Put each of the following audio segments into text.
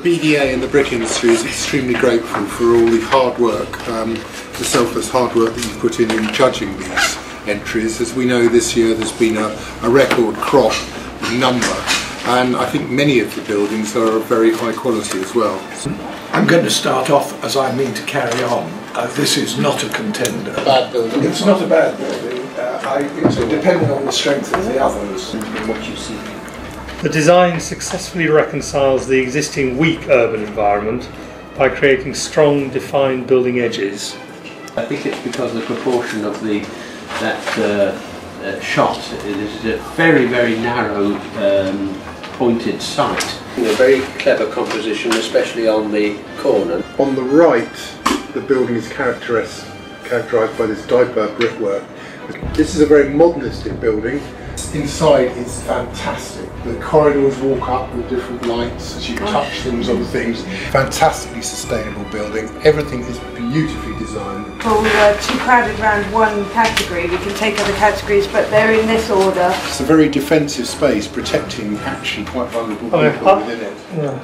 BDA and the brick industry is extremely grateful for all the hard work, the selfless hard work that you put in judging these entries. As we know, this year there's been a record crop number, and I think many of the buildings are of very high quality as well. I'm going to start off as I mean to carry on. This is not a contender. A bad building. It's not a bad building. It's depending on the strength of the others. What you see. The design successfully reconciles the existing weak urban environment by creating strong, defined building edges. I think it's because of the proportion of that shot. It is a very, very narrow, pointed site. A very clever composition, especially on the corner. On the right, the building is characterised by this Dieppe brickwork. This is a very modernistic building. Inside is fantastic. The corridors walk up with different lights as you touch things on things. Fantastically sustainable building. Everything is beautifully designed. Well, we were too crowded around one category. We can take other categories, but they're in this order. It's a very defensive space, protecting actually quite vulnerable people within it. Yeah.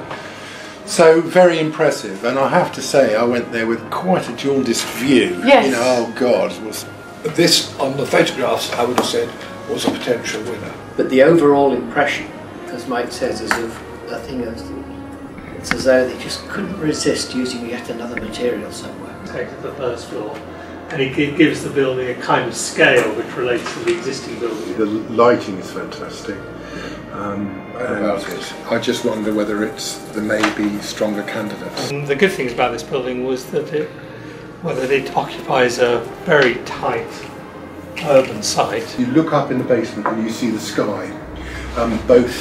So very impressive, and I have to say I went there with quite a jaundiced view. Yes. You know, oh God. This, on the photographs, I would have said, was a potential winner. But the overall impression, as Mike says, is of a thing of, it's as though they just couldn't resist using yet another material somewhere. Take to the first floor, and it gives the building a kind of scale which relates to the existing building. The lighting is fantastic. And I just wonder whether there may be stronger candidates. And the good thing about this building was that it occupies a very tight urban site. You look up in the basement and you see the sky, both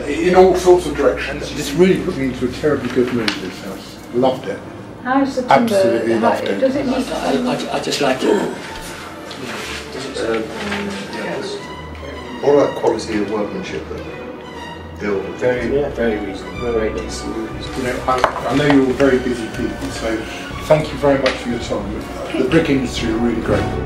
in all sorts of directions. This really put me into a terribly good mood, this house. Loved it. How's the timber? Absolutely loved it. Does it need I just like it. What about quality of workmanship that build? Very reasonable, very decent. You know, I know you're all very busy people, so thank you very much for your time. The brick industry are really grateful.